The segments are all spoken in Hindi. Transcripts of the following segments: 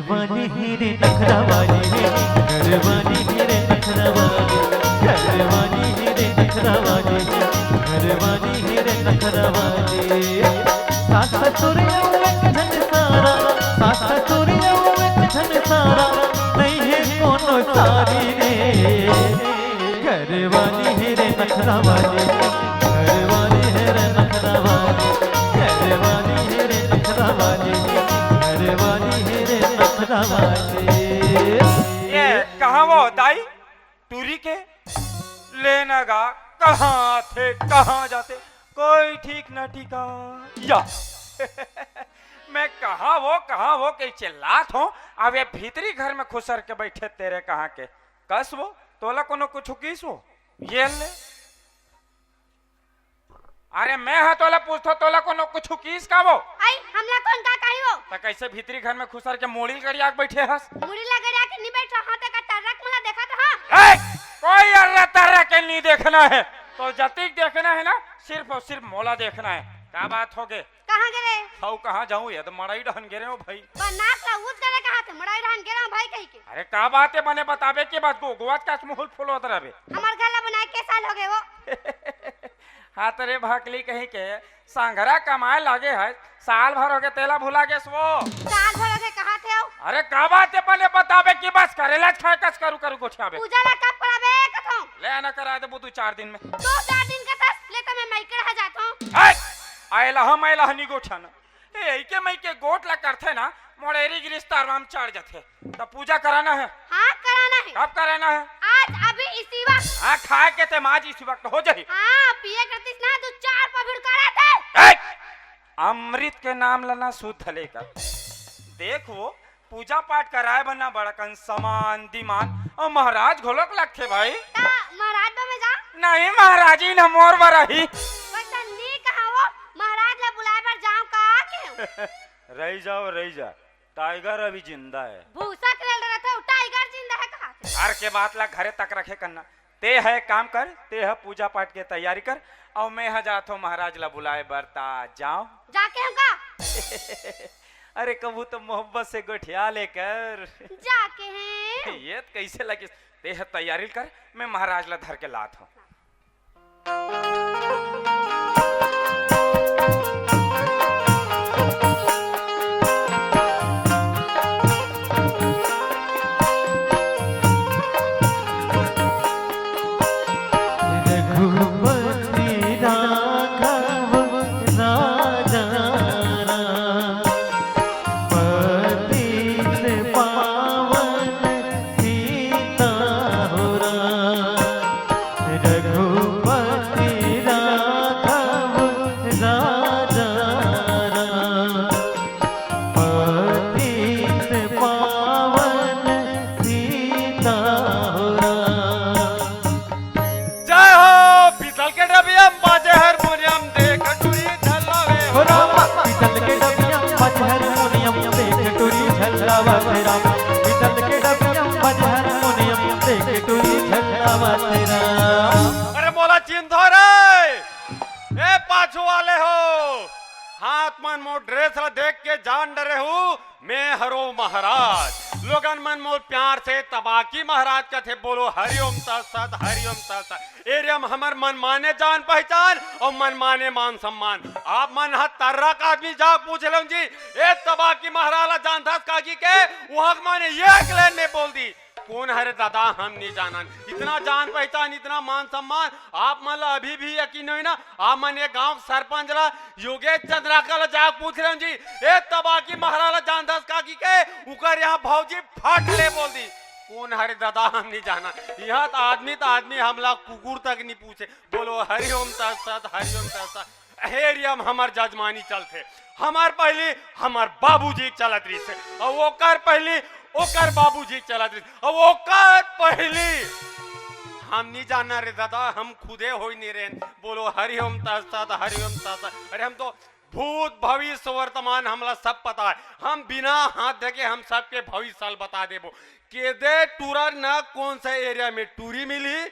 घरवाली हीरे नखरा वाली है, घरवाली हीरे नखरा वाली, घरवाली हीरे नखरा वाली है, घरवाली हीरे नखरा वाली। सास ससुर एक झन सारा, सास ससुर एक झन सारा, नहीं है कोनो सारी रे। घरवाली हीरे नखरा वाली, घरवाली हीरे नखरा वाली, घरवाली हीरे नखरा वाली, घरवाली हीरे नखरा वाली। ये कहाँ वो दाई टूरी के लेना गा, कहाँ थे कहाँ जाते कोई ठीक न ठिका या मैं कहाँ वो के चिल्लात हूँ। अब ये भीतरी घर में खुसर के बैठे तेरे कहाँ के कस वो तोला कोनो कुछ किस वो ये ले। अरे मैं हा तोला पूछतो तोला कोनो कुछ किस का वो आई हमला कौन का कही वो त कैसे भीतरी घर में खुसर के मोड़ी गरिया बैठे हस मुड़ी लगड़िया के नहीं बैठ रहा था का टरक मला देखा था। कोई अर्रा तरह के नहीं देखना है तो जतिक देखना है ना, सिर्फ और सिर्फ मोला देखना है। क्या बात हो गए कहां गए हाउ कहाँ जाऊं ये तो मड़ाई डहन गिरे हो भाई बनाक ला उस करे कहा थे मड़ाई रहन गेरा भाई कही के। अरे क्या बात है बने बतावे के बात को गोवाच का मुहुल फुल होत रहे हमर घर ला बनाए के साल हो गए वो हाँ तेरे भाकली कहीं के सांघरा कमाए लागे है साल भर हो गए तेला भुला गए वो साल भर से कहा थे वो। अरे क्या बात है बने बतावे की बस करेला खाए कस करू करू गोठियाबे पूजा ला कब कराबे कथो ले ना करा दे बुतू 4 दिन में 2-4 दिन का तस ले तो मैं माइकर आ जाता हूं। आयला हम आयला हनी गोठा ना ए के मई के गोट ला करथे ना मोड़ेरी गिरिस्तार राम चढ़ जाथे तो पूजा कराना है। हां कराना है। कब कराना है आज अभी इसी वक्त। हाँ खाए के ते माज इसी वक्त हो जाही। हां पिए करतीस ना तू 4 पभिड़ करा थे। अमृत के नाम लेना शुद्ध लेकर देख वो पूजा पाठ कराए बना बड़कन समान दिमान और महाराज घोलक लगथे भाई ता महाराज बा में जा नहीं महाराजी न मोर बरही वैसा नी कहा वो महाराज ला बुलाए पर जाऊं का के रही जा टाइगर अभी जिंदा है। भूसा खेल रहा था टाइगर जिंदा है कहा घर के बात ला घरे तक रखे करना ते है काम कर ते है पूजा पाठ के तैयारी कर और मैं हा जात हूँ महाराज ला बुलाए बरता जाओ जाके हम का अरे कबू तो मोहब्बत से गोठिया लेकर जाके हैं ये कैसे लगे ते है तैयारी कर मैं महाराज ला धर के लात हूँ। अरे बोला चिंता रे ए पाछू वाले हो हाथ मन मोर ड्रेस ला देख के जान डरे हूँ मैं हरो महाराज लोगन मन मोर प्यार से तबाकी महाराज का थे बोलो हरिओम तत्सत हरिओम तत्सत एरियम हमर मन माने जान पहचान और मन माने मान सम्मान आप मन हाथ तर्रक आदमी जाग पूछ लो जी ए तबाकी महाराज जान था कागी के वहां माने ये क्लेन में बोल दी कौन हरे दादा हम नहीं जाना इतना जान पहचान इतना मान सम्मान आप मन अभी भी यकीन हो ना आप मन ये गांव सरपंच ला योगेश चंद्राकर जाग पूछ रहे जी ए तबाकी महाराज जानदास काकी के उकर यहाँ भौजी फट ले बोल दी कौन हरे दादा हम नहीं जाना यहाँ तो आदमी हमला कुकुर तक नहीं पूछे बोलो हरिओम तत्सत हरिओम तत्सत हेरियम हमार जजमानी चलते हमार पहली हमार बाबूजी चलत रही से और वो कर पहली ओकर बाबूजी चलत रही और वो कर पहली हम नहीं जाना रे दादा हम खुदे हो नहीं रहे बोलो हरिओम तत्सत हरिओम तत्सत। अरे हम तो भूत भविष्य वर्तमान हमला सब पता है। हम बिना हाथ देखे हम सबके भविष्य साल बता देबो। केदे टूरा न कौन सा एरिया में टूरी मिली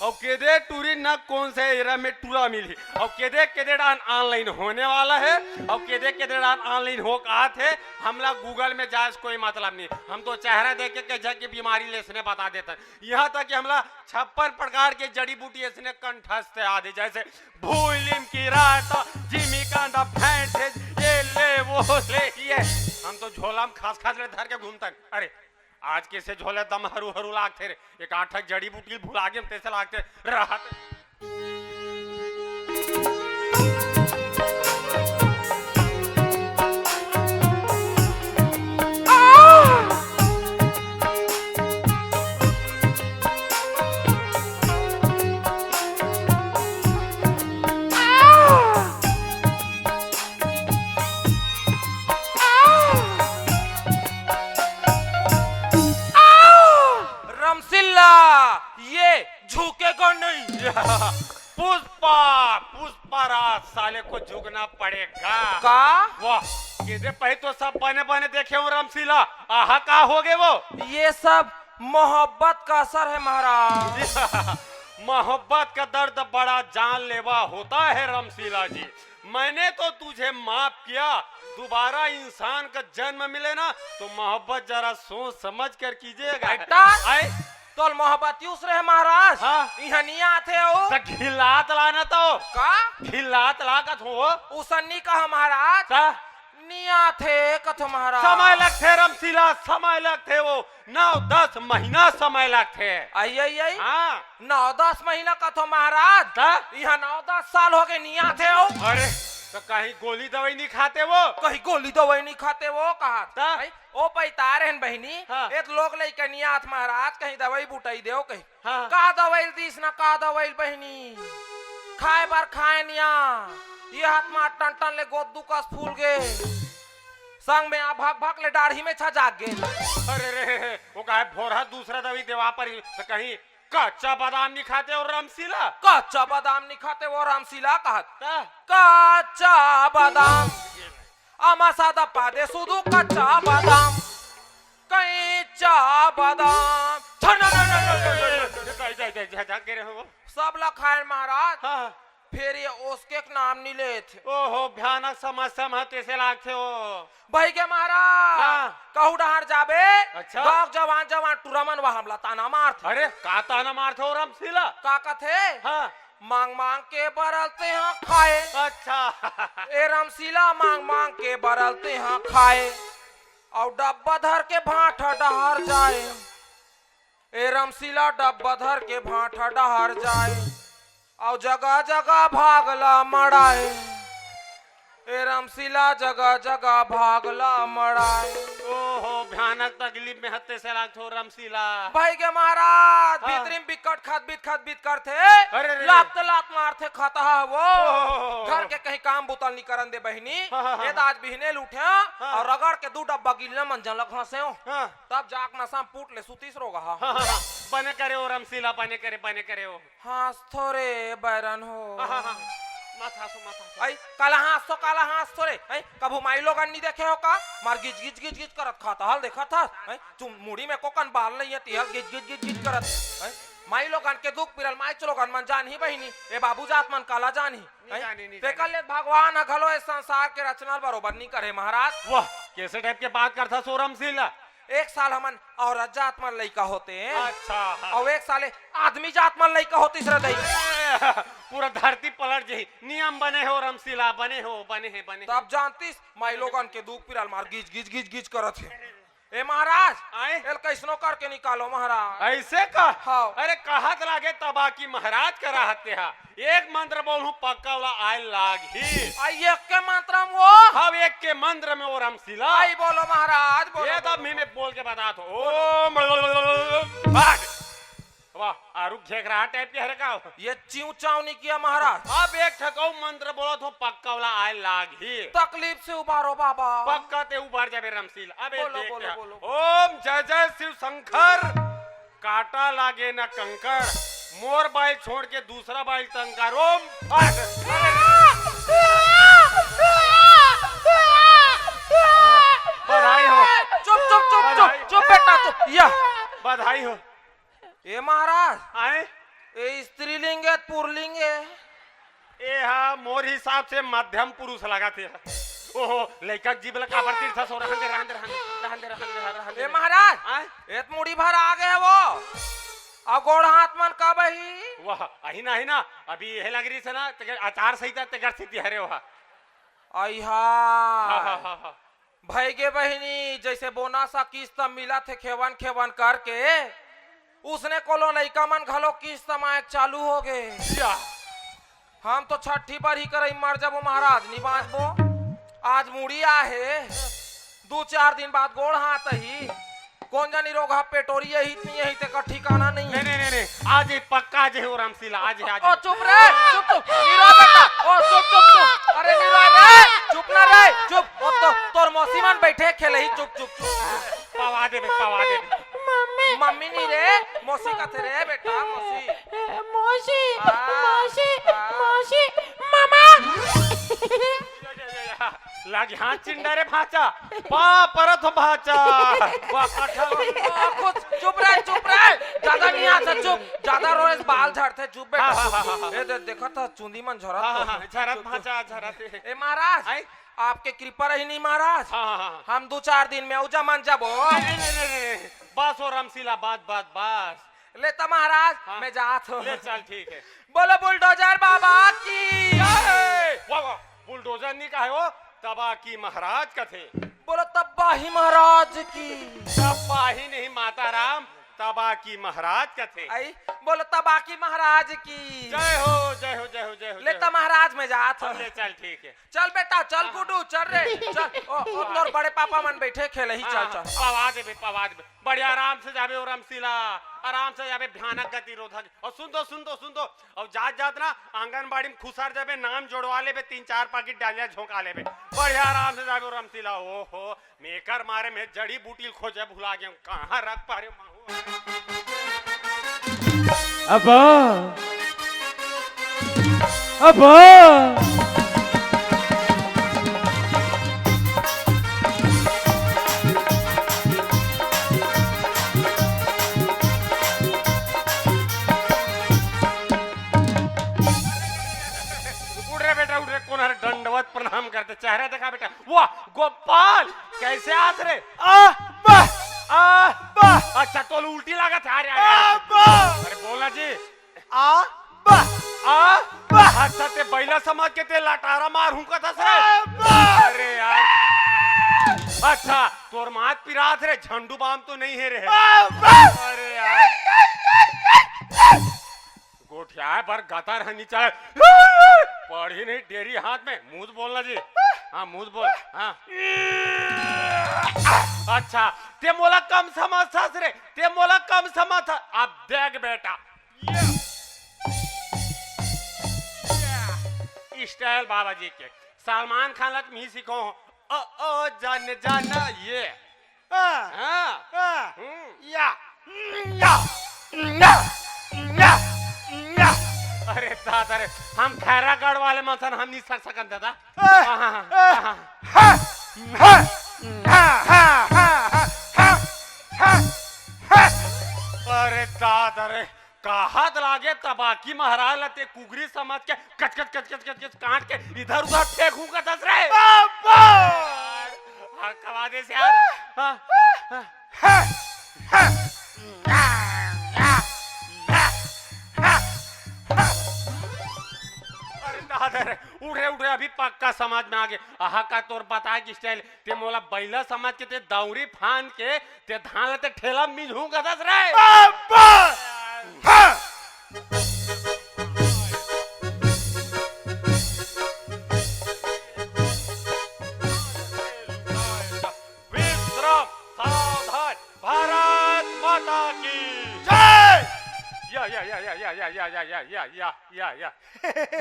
और केदे टूरी न कौन सा एरिया में टूरा मिली और केदे केदे डान ऑनलाइन होने वाला है और केदे केदे डान ऑनलाइन हो कहा थे। हमला गूगल में जांच कोई मतलब नहीं, हम तो चेहरा देख के जग की बीमारी लेसने बता देते हैं। यहाँ तक कि हमला 56 प्रकार के जड़ी बूटी ऐसने कंठस्थ आदि जैसे भूलिम की रात जिमिका द फैंट ये ले वो ले ये हम तो झोला में खास खास धर के घूमते हैं। अरे आज कैसे झोले दम हरू हरू लागते रे, एक आठक जड़ी बूटी भुला के तैसे लागते राहत। पुष्पा पुष्पा राज साले को झुकना पड़ेगा का वाह किधर पहले तो सब बने बने देखे हूँ रामशीला आहा का हो गए वो ये सब मोहब्बत का असर है महाराज। मोहब्बत का दर्द बड़ा जानलेवा होता है रामशीला जी। मैंने तो तुझे माफ किया, दोबारा इंसान का जन्म मिले ना तो मोहब्बत जरा सोच समझ कर कीजिएगा। तो मोहब्बत यूस रहे महाराज। हाँ। यहाँ नहीं आते हो तो खिलात लाना तो का खिलात लागत हो उसन्नी कहा महाराज ता? नहीं आते कथो महाराज। समय लगते रामशीला, समय लगते वो 9-10 महीना समय लगते। आई हाँ 9-10 महीना कथो महाराज। ता? यहाँ 9-10 साल हो गए नहीं आते हो। अरे तो कहीं गोली दवाई नहीं खाते वो कहीं गोली दवाई नहीं खाते वो कहा ता? ओ पैता रहन बहनी। हाँ। एक लोग लइका नहीं आत महाराज कहीं दवाई बुटाई देओ कहीं। हाँ। का दवाई दीस ना का दवाई बहनी खाए बार खाए निया ये हाथ में टन टन ले गोदू का फूल गे संग में आ भाग भाग ले दाढ़ी में छा जाग गे। अरे रे वो कहे भोरा दूसरा दवाई देवा पर तो कहीं कच्चा बादाम नहीं खाते और रामशीला कच्चा बादाम नहीं खाते वो रामशीला कहता ता? कच्चा बादाम आमा सादा पादे सुदू कच्चा बादाम कच्चा बादाम जाके रहे हो सब ला खाए महाराज। हाँ फिर ये उसके नाम नहीं ले थे। ओहो भयानक समस्या में कैसे लागते हो भाई के महाराज हाँ। कहू डहार जाबे अच्छा। गाँव जवान जवान टूरमन वह हमला ताना मार थे। अरे का ताना मारते हो रामशीला का कथे हाँ मांग मांग के बरलते हैं खाए। अच्छा ए रामशीला मांग मांग के बरलते हैं खाए और डब्बा धर के भाटा डहार जाए। ए रामशीला डब्बा धर के भाटा डहार जाए और जगह जगह भागला मड़ाए। ए रामशीला जगह जगह भागला मड़ाए। ओहो भयानक तकलीफ में हत्ते से लागते हो रामशीला भाई के महाराज हाँ। भीतरीम बिकट खात बीत करते अरे रे। लात मारते खाता है वो ओहो। घर के कहीं काम बुतल नहीं करन दे बहनी। हाँ। ये आज बिहने लूटे और रगड़ के 2 डब्बा गिल्ला मंजन लग हंसे हाँ तब जाक नसा पूट ले सुतीस रोगा। हाँ, हाँ, बने करे हो रामशीला बने करे हो हाँ थोड़े बैरन हो हाँ, हाँ, माथा सो आई काला हाथ थोड़े आई कभू माई लोग नहीं देखे हो का मार गिज गिज करत खाता हल देखा था आई तुम मुड़ी में कोकन बाल नहीं है तिहल गिज करत आई माई लोगन के दुख पिरल माई चलोगन मन जान ही बहिनी ए बाबू जात मन काला जान ही देखल ले भगवान घलो इस संसार के रचना बरोबर नहीं करे महाराज। वाह कैसे टाइप के बात करता सो रामशीला। एक साल हमन औरत जात मन लइका होते हैं अच्छा हाँ। और एक साले आदमी जात मन लइका होती हृदय पूरा धरती पलट जही नियम बने हो रामशीला बने हैं तब जानतीस माई लोगन के दुख पिरल मार गिज करत है। ए महाराज आए एल कैसनो करके निकालो महाराज। ऐसे का हाँ। अरे कहत लागे तबा की महाराज का रहते हा एक मंत्र बोलूं पक्का वाला आय लागी आई एक के मंत्र में वो हम एक के मंत्र में वो रामशीला आई बोलो महाराज बोलो ये तब मैं बोल के बता तो ओम वाह आरु घेघरा टाइप के हर का ये चिऊ चाव नहीं किया महाराज। अब एक ठकाऊ मंत्र बोलो तो पक्का वाला आय लागी तकलीफ से उबारो बाबा पक्का ते उबार जाबे रामशीला। अबे बोलो, देख बोलो, क्या। बोलो। ओम जय जय शिव शंकर काटा लागे न कंकर मोर बाइल छोड़ के दूसरा बाइल तंकार ओम या बधाई हो। ए महाराज आए ए स्त्रीलिंग है पुरलिंग है ए हा मोर हिसाब से मध्यम पुरुष लगाते हैं। ओहो लड़का जीवल का भरती था सो ए महाराज आए एक मुड़ी भर आ गए वो अब गोड़ हाथ मन कब ही वाह अही ना अभी यह लग रही से ना आचार संहिता तेगर स्थिति हरे वहा अहा भाई गे बहिनी जैसे बोनस किस्त मिला थे खेवन खेवन करके उसने कोलो लइका मन घलो किस्त मायक चालू हो गए। हम तो छठी बार ही करई मर जाबो महाराज निवास बो आज मुड़िया है 2-4 दिन बाद गोड़ हाथ ही कौन जानी रोग पेटोरी ही इतनी यही ते का ठिकाना नहीं है। नहीं आज पक्का आज है रामशीला आज है आज। ओ चुप रे चुप नीरो बेटा ओ चुप अरे नीरो रे चुप ना रे चुप ओ तो तोर मौसी मन बैठे खेले ही चुप पवा दे मम्मी नहीं रे मौसी का थे रे बेटा मौसी मामा लाग हाथ चिंडा रे भाचा पा परत भाचा वाह कुछ चुप रहे ज्यादा नहीं आता चुप ज्यादा रोए बाल झड़ते चुप बेटा ए देखा था चुंदी मन झरत भाचा झरत ए महाराज आपके कृपा रही नहीं महाराज हम 2-4 दिन में उजा मन जाबो बस और रामशीला बात लेता महाराज मैं जात हूं ले चल ठीक है। बोलो बुलडोजर बाबा की वाह बुलडोजर नहीं कहे हो तबा की महाराज का थे। बोलो तब्बाही महाराज की तब्बाही नहीं माता राम तबा की महाराज का थे। आई बोलो तबाकी महाराज की जय हो लेता महाराज में जात ले चल ठीक है। चल बेटा चल गुडू चल रे चल ओ तोर बड़े पापा मन बैठे खेले ही चल पवा दे बढ़िया आराम से जाबे और रामशीला आराम से जाबे भयानक गतिरोधक और सुन दो और जात ना आंगनबाड़ी में खुसार जाबे नाम जोड़वा लेबे 3-4 पैकेट डालिया झोंका लेबे बढ़िया आराम से जाबे और रामशीला ओहो मेकर मारे में जड़ी बूटी खोजे भुला गया कहां रख पा रहे अब्बा दंडवत प्रणाम करते चेहरा देखा बेटा वाह गोपाल कैसे आस रे अच्छा तो उल्टी लगा था अरे बोला जी अच्छा ते बैला समझ के ते लटारा मार हूं कथा से अरे यार अच्छा तोर मात पिरात रे झंडू बाम तो नहीं है रे अरे यार गोठिया पर गतर हनी चाहे पढ़ी नहीं डेरी हाथ में मुंह बोलना जी हाँ मुंह बोल हाँ अच्छा ते मोला कम समझता रे ते मोला कम समझता अब देख बेटा स्टाइल बाबा जी के सलमान खान लग मी सीखो ओ जान ये अरे दादा रे हम खैरागढ़ वाले मसन हम नहीं सकन दादा अरे दादा रे कहत लागे तबाकी महाराज लते कुगरी समझ के कच काट के इधर उधर फेंकूं का दस रे कवा दे से यार उठे अभी पक्का समझ में आ गए आहा का तोर बता की स्टाइल ते मोला बैला समझ के ते दौरी फान के ते धान ते ठेला मिलूं का दस रे विश्राम सावधान भारत माता की जय या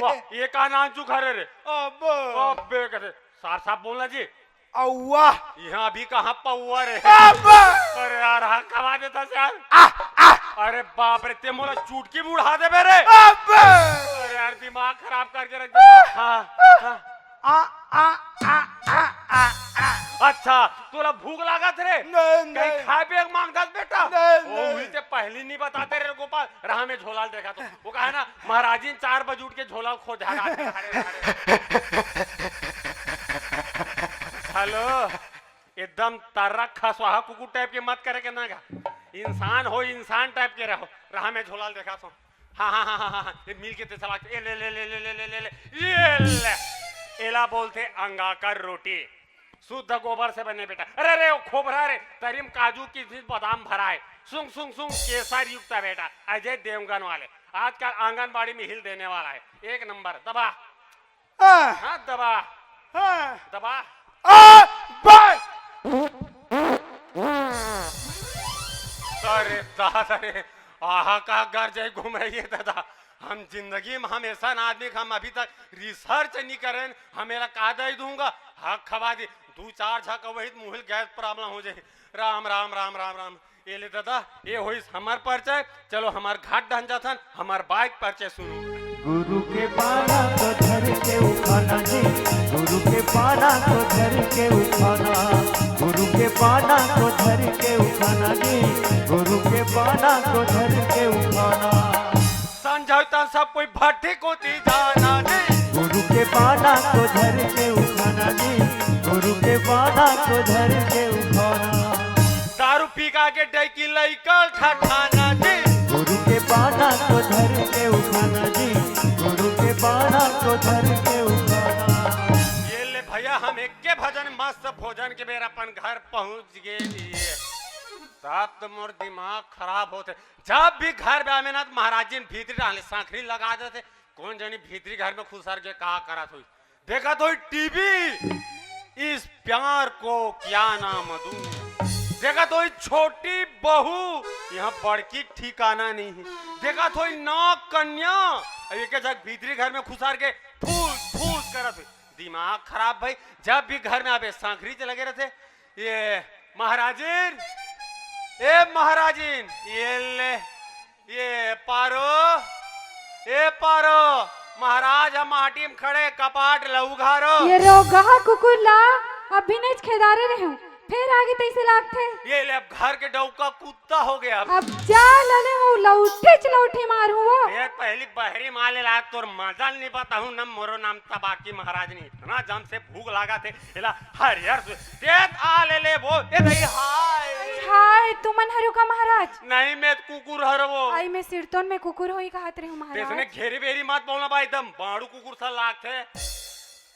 वाह ये का नाम चू खरे रे अबे कहते सार साहब बोलना जी औवा यहाँ अभी कहाँ पौआ रे अरे यार हाँ कमा देता यार अरे बाप रे ते मोला चुटकी भी उड़ा दे मेरे अरे यार दिमाग खराब करके रख दे हाँ अच्छा तोला भूख लागत रे नहीं, कहीं नहीं। खाए पिए मांगता बेटा नहीं, वो नहीं। हुई ते पहली नहीं बताते रे गोपाल राह में झोला देखा तो वो कहा ना महाराजी 4 बजे उठ के झोला खो जागा हेलो एकदम तर्रा खसवाहा कुकुर टाइप के मत करे के ना गा इंसान हो इंसान टाइप के रहो राह में झोला देखा तो हाँ हाँ हाँ हाँ हाँ ये मिल के ते सवाल ए ले ले ले ले ले ले ले ले ये ले एला बोलते अंगाकर रोटी शुद्ध गोबर से बने बेटा अरे रे वो खोबरा रे तरीम काजू की चीज बादाम भरा है सुंग सुंग सुंग केसर युक्त है बेटा अजय देवगन वाले आजकल आंगनबाड़ी में हिल देने वाला है 1 नंबर दबा हाँ, हाँ दबा हाँ। दबा बाय। अरे दादा रे आहा का घर जाए घूम रही है दादा हम जिंदगी में हम ऐसा आदमी हम अभी तक रिसर्च नहीं करें हमेरा कादा ही दूंगा हक खवा दी 2-4 झक वही मुहिल गैस प्रॉब्लम हो जाए राम राम राम राम राम ये ले दादा ये होई हमार परिचय चलो हमार घाट ढंजा था हमार बाइक परिचय सुनो गुरु के पाना को धर के उठाना जी गुरु के पाना को धर के उठाना गुरु के पाना को धर के उठाना जी गुरु के पाना को धर के उठाना समझौता सब कोई भट्टी को ती जाना जी गुरु के पाना को धर के उठाना जी गुरु के पाना को धर के उठाना दारू पी का के डैकी लइकल ठठाना जी गुरु के पाना को धर के उठाना जी गुरु के पाना को धर के उठाना ये ले भैया हम एक के भजन मस्त भोजन के बेर अपन घर पहुंच गए तब तो मोर दिमाग खराब होते जब भी घर में आवे ना तो महाराज जी भीतरी डाले सांखरी लगा देते कौन जानी भीतरी घर में खुसर के कहा करा थोड़ी देखा तो टीवी इस प्यार को क्या नाम दूं देखा तो छोटी बहू यहाँ बड़की ठिकाना नहीं है देखा तो नाक कन्या एक जग भीतरी घर में खुसार के फूस फूस करत हुई दिमाग खराब भाई जब भी घर में आवे सांखरी से लगे रहते ये महाराजिन ए महाराजिन ये ले ये पारो महाराज हम माटी में खड़े कपाट लहू घारो ये रोगा कुकुला अभी नहीं खेदारे रहे हूँ फिर आगे तैसे लागते ये ले अब घर के डौका कुत्ता हो गया अब जा लले हो लौटे मारू वो ये पहली बहरी माले ला तोर मजल नहीं पता हूँ न मोरो नाम तबाकी महाराज ने इतना जम से भूख लगा थे इला हरियर तेज आ ले वो ए नहीं हाय हाय तुमन हरु का महाराज नहीं मैं कुकुर हर वो आई मैं सिरतोन में कुकुर होई कहत रही हूँ इसने महाराज घेरी बेरी मत बोलना भाई एकदम बाड़ू कुकुर सा लाग थे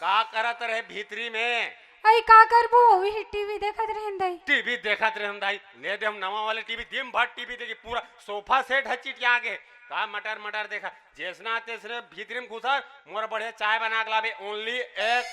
का करत रहे भीतरी में आई का करबो वही टीवी देखत रहन दई टीवी देखत रहे हम दाई ले दे हम नवा वाले टीवी दिन भर टीवी देखी पूरा सोफा सेट है चिट आगे का मटर मटर देखा जैसना तेसरे भीतरी में घुसा मोर बढ़िया चाय बना के लावे ओनली 1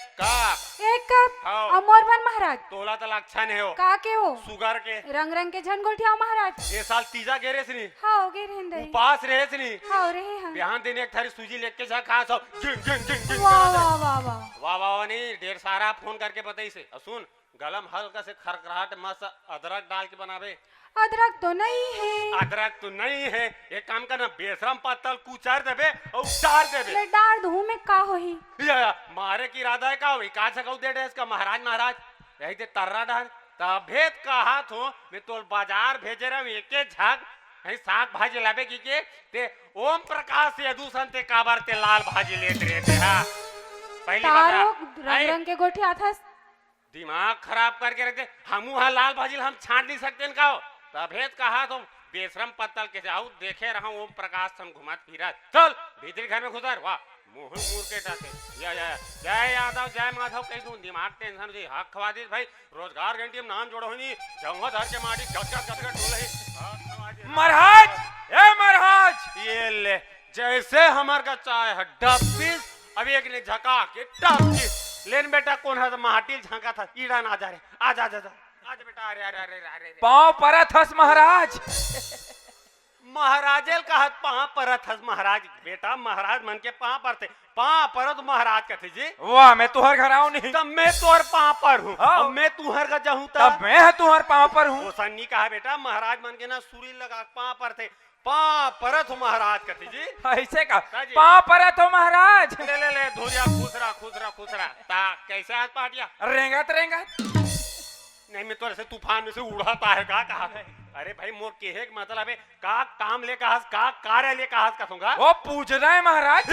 कप हाँ। अमोर बन महाराज तोला तो अच्छा नहीं हो का के हो शुगर के रंग रंग के झन गोठिया महाराज ये साल तीजा गेरे सनी हाँ गे रहन दई उपास रहे सनी हाँ रहे हम बिहान दिन एक थारी सूजी लेके जा खा सब जिंग जिंग जिंग जिंग वाह करत रहे। वाह वाह वाह वाह वाह नहीं ढेर सारा फोन करके बताई से सुन गलम हल्का से खरखराहट मस्त अदरक डाल के बनावे अदरक तो नहीं है अदरक तो नहीं है एक काम करना बेशरम पत्तल कुचार देबे और उतार देबे ले डार धू में का होही या मारे की इरादा है का होई का सकौ दे दे इसका महाराज महाराज यही ते तर्रा डाल तभेद कहा थो मैं तो बाजार भेजे रहा हूं एके झक है साग भाजी लाबे की के ते ओम प्रकाश से यदुसन ते काबर ते लाल भाजी लेत रहते हां पहली तारो बात रंग रंग के गोठिया था दिमाग खराब करके रखते हमू हाँ लाल भाजी हम छांट नहीं सकते इनका तभेद कहा तो बेशरम पत्तल के जाऊ देखे रहा ओम प्रकाश हम घुमत फिरत चल भीतरी घर में घुसर वाह मुंह मुंह के टाके जय यादव जय माधव कह दूं दिमाग टेंशन जी हक खवा दी भाई रोजगार घंटी में नाम जोड़ो नहीं जंगवा धर के माटी गट ढोले महाराज ए महाराज ये ले जैसे हमार का चाय है डब्बीस अभी एक ने झका के डब्बीस लेन बेटा कौन है तो माटी झंका था ईड़ा ना जा रे आ जा आज बेटा अरे अरे अरे अरे पाँव परत हस महाराज महाराजेल का हाथ पाँ परत हस महाराज बेटा महाराज मन के पाँ पर थे पाँ पर तो महाराज कहते जी वाह मैं तुहर घर आऊं नहीं तब मैं तोर पाँ पर हूँ हाँ। अब मैं तुहर का जाऊँ तब मैं है तुहर पाँव पर हूँ वो सन्नी कहा बेटा महाराज मन के ना सूरी लगा पाँ पर थे पाँ परत हो महाराज कहते जी ऐसे का हाँ जी। पाँव परत हो महाराज ले धुरिया खुसरा ता कैसे हाथ पाटिया रेंगत रेंगत नहीं मैं तो ऐसे तूफान में से उड़ाता है का कहा अरे भाई मोर केहे के मतलब है का काम ले कहा का कार्य ले कहा कहूंगा वो पूछ रहे हैं महाराज।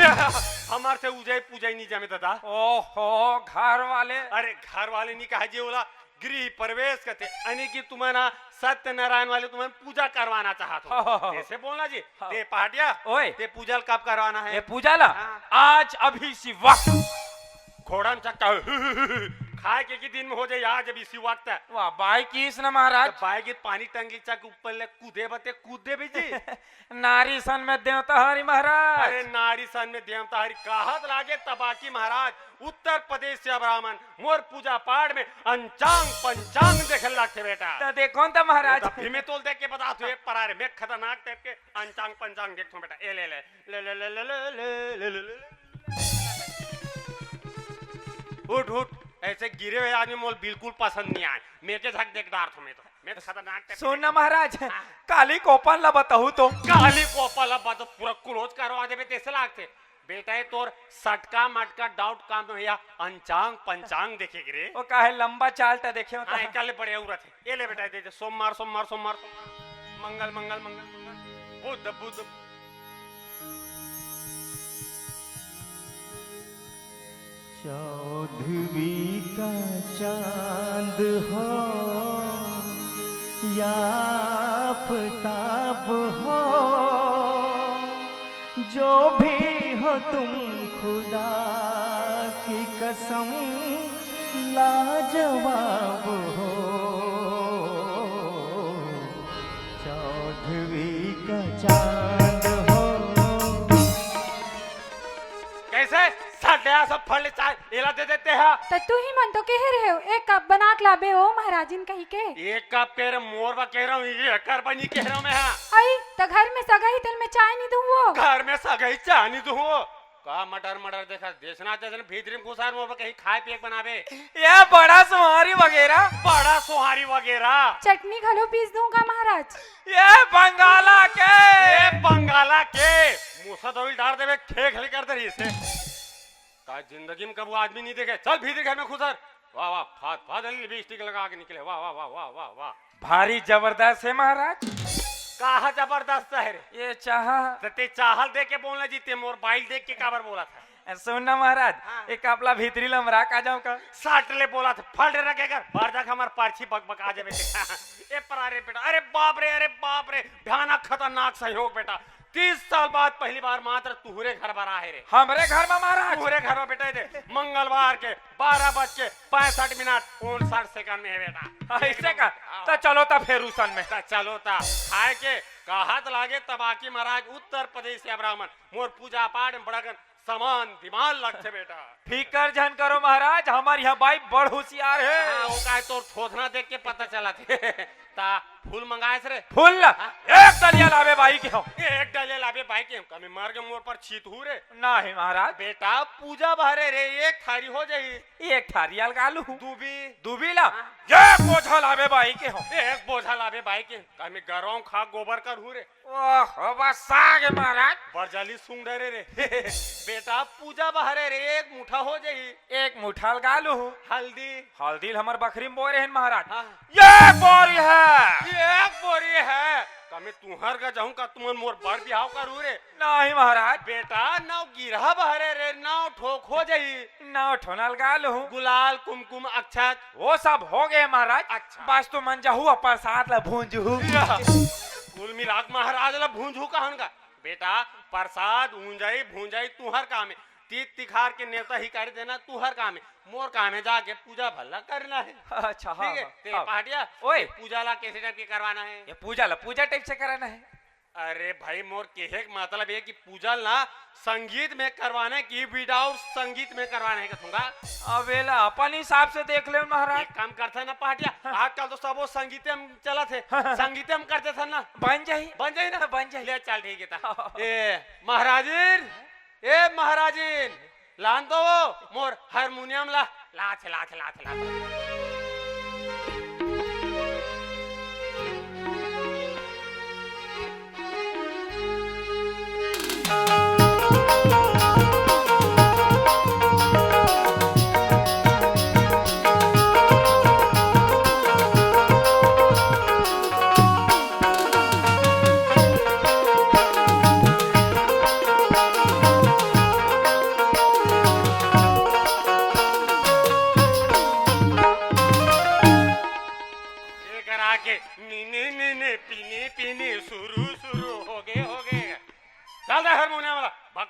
हमार से उजय पूजय नहीं जामे दादा। ओहो घर वाले। अरे घर वाले नहीं कहा जी बोला गृह प्रवेश करते यानी कि तुम्हें ना सत्यनारायण वाले तुम्हें पूजा करवाना चाहते हो ऐसे बोलना जी। ते पाटिया ओए ते पूजा कब करवाना है? ये पूजा ला आज अभी इसी वक्त घोड़ा में चक्का खाए के दिन में हो जाए आज अभी इसी वक्त है। वाह बाई किस न महाराज। बाइक पानी टंकी चक ऊपर ले कूदे बते कूदे भी जी। नारी सन में देवता हरि महाराज। अरे नारी सन में देवता हरि कहत लागे तबाकी महाराज उत्तर प्रदेश से ब्राह्मण मोर पूजा पाठ में अंचांग पंचांग देखे लगते बेटा। तो देखो तो महाराज फिर में तोल देख के बता तू एक परारे में खतरनाक टाइप के अंचांग पंचांग देखो बेटा। ए ले ले ले ले ले ले ले ले ले ले उठ उठ ऐसे गिरे हुए आदमी मोल बिल्कुल पसंद नहीं आए। मैं के झक देखदार तुम्हें तो मैं खतरनाक टाइप। सुन ना महाराज काली कोपन ला बताऊं तो काली कोपल बात पूरा क्लोज करवा दे तेसे लागते बेटा है तोर सटका मटका डाउट काम में भैया अंचांग पंचांग देखे गिरे वो काहे लंबा चालटा देखे होता हाँ कल बड़े उरत है। ये ले बेटा दे सोमवार सोमवार सोमवार सोमवार मंगल मंगल मंगल मंगल बुध बुध चौदहवीं का चांद हो या आफताब हो जो भी हो तुम खुदा की कसम लाजवाब हो। चौदहवीं का चांद हो कैसे साढ़े सब फल चाय एला दे देते हैं। तो तू ही मन तो कह रहे हो एक कप बना के लाबे हो महाराजिन कही के। एक कप कह रहा मोर बा कह रहा हूँ ये कर बनी कह रहा हूँ मैं। हाँ आई तो घर में सगा ही तेल में चाय नहीं दूँ वो घर में सगाई चाहनी तू हो का मटर मटर देखा देशना जैसे भीतरी में घुसा मोर कहीं खाए पिए बनावे ये बड़ा सुहारी वगैरह बड़ा सोहारी वगैरह चटनी घलो पीस दूंगा महाराज। ये बंगाला के ये बंगाला के मुसा तो डाल देवे खे खली कर दे इसे का जिंदगी में कब आदमी नहीं देखे। चल भीतर घर में घुसर वाह वाह फाद फाद लिपस्टिक लगा के निकले वाह वाह वाह वाह वाह वाह भारी जबरदस्त है महाराज। कहा जबरदस्त है रे ये चाह ते चाहल देख के बोलना जीते मोर बाइल देख के काबर बोला था। सुनना महाराज एक अपना भीतरी लमरा का जाऊं का साट ले बोला था फल रखे कर बाहर जाकर हमार पारछी बक आ जावे ए परारे बेटा अरे बाप रे भयानक खतरनाक सहयोग बेटा 30 साल बाद पहली बार मात्र तुहरे घर पर आए रे। हमारे घर में महाराज तुहरे घर में बेटा थे मंगलवार के 12:65 में है बेटा। ऐसे का तो चलो तो फिर उसन में चलो ता खाए के कहत लागे तबाकी महाराज उत्तर प्रदेश से ब्राह्मण मोर पूजा पाठ में बड़ा समान दिमाग लगते बेटा। फिकर जन करो महाराज हमारे यहाँ बाई बड़ होशियार है। हाँ, वो का तो थोथना देख के पता चला थे ता फूल मंगाए रे फूल एक डलिया लावे बाई के हो एक डले लावे भाई के कमी मार के मोर पर छीत हूँ रे नहीं महाराज बेटा पूजा भरे रे एक थारी हो जाई एक थारी अलगालू दूबी ला एक बोझा लावे बाई के हो एक बोझा लावे भाई के कमी गरम खा गोबर कर हूँ रे ओह बस साग महाराज बरजाली सूंघ डरे रे बेटा पूजा बहरे रे एक मुठा हो जाई एक मुठा अलगालू हल्दी हमार बकरी में बोरे हैं महाराज। हाँ। ये बोरी है एक बोरी है कमी तुहर का जाऊं का तुम मोर बड़ बिहाव करू रे नहीं महाराज बेटा नाव गिरहा बहरे रे नाव ठोक हो जाई नाव ठोनल गालू गुलाल कुमकुम अक्षत वो सब हो गए महाराज। अच्छा बस तो मन जाहू प्रसाद ला भूंजू कुल मिलाक महाराज ला भूंजू कहन का बेटा प्रसाद ऊंजाई भूंजाई तुहर काम है तीत तिखार के नेवता ही कर देना तुहर काम है मोर काम है जाके पूजा भला करना है। अच्छा ठीक है ते पाटिया ओए पूजा ला कैसे टाइप के करवाना है ये पूजा टाइप से कराना है। अरे भाई मोर केहे मतलब ये कि पूजा ला संगीत में करवाना की विदाउट संगीत में करवाना है कहूंगा अबेला अपन हिसाब से देख ले महाराज। एक काम करता ना पाटिया आजकल तो सब वो संगीत में चला थे संगीत में करते थे ना बन जाही ना बन जाही ले चल ठीक है ए महाराजिन लान दो मोर हारमोनियम ला लाथ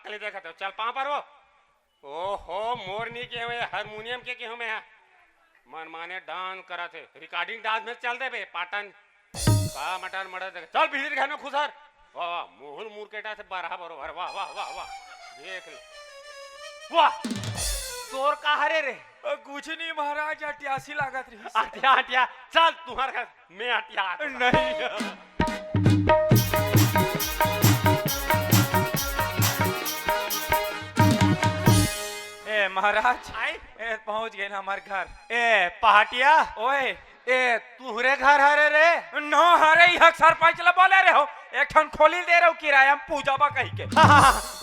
कली देखा तो चल पाँव पर वो ओहो मोरनी के हुए हारमोनियम के हुए हैं मन माने डांस करा थे रिकॉर्डिंग डांस में चल दे बे पाटन का मटन मटर देख चल भीतर घर में खुसर वाह वाह मोहल मुरकेटा से बारह बरोबर वाह वाह वाह वाह देख ले वाह तोर का हरे रे कुछ नहीं महाराज अट्यासी लागत रही आटिया आटिया चल तुम्हारे घर मैं आटिया नहीं ए महाराज आई ए पहुंच गए ना हमारे घर ए पहाटिया ओए ए तुहरे घर हरे रे नो हरे हक सरपंच ला बोले रहे हो एक ठन खोली दे रहे हो किराया हम पूजा बा कही के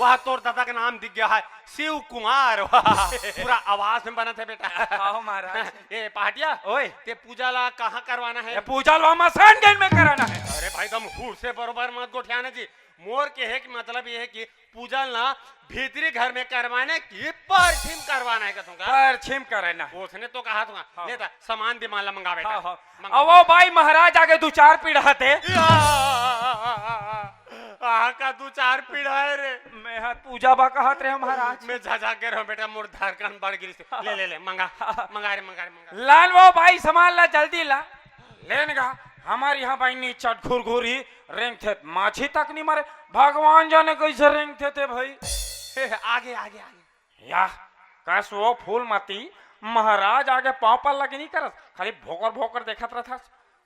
वह तोर दादा का नाम दिख गया है शिव कुमार वाह, पूरा आवाज में बना थे बेटा आओ महाराज ए पहाटिया ओए ते पूजा ला कहाँ करवाना है ये पूजा लो मसानगंज में कराना है अरे भाई तुम हुर से बरोबर मत गोठियाना जी मोर के है कि मतलब ये है कि पूजा ना भीतरी घर में करवाने की परछिम करवाना है कहूँगा पर छिम कराना उसने तो कहा था हाँ। लेता सामान दिमाला मंगा बेटा हाँ मंगा। हाँ वो भाई महाराज आगे 2-4 पीढ़ा थे का दो चार पीढ़ा है रे मैं हाथ पूजा बा कहत रहे हो महाराज मैं झा के रहो बेटा मोर धारकन बढ़ गिरी से ले ले मंगा मंगा रे मंगा लाल वो भाई सामान ला जल्दी ला लेनगा हमारे यहाँ भाई नीचट घुरघुरी रेंग थे माछी तक नहीं मारे भगवान जाने कैसे रेंग थे भाई आगे आगे आगे या कस वो फूल मती महाराज आगे पाँव पर लगे नहीं करत खाली भोकर भोकर देखत रहा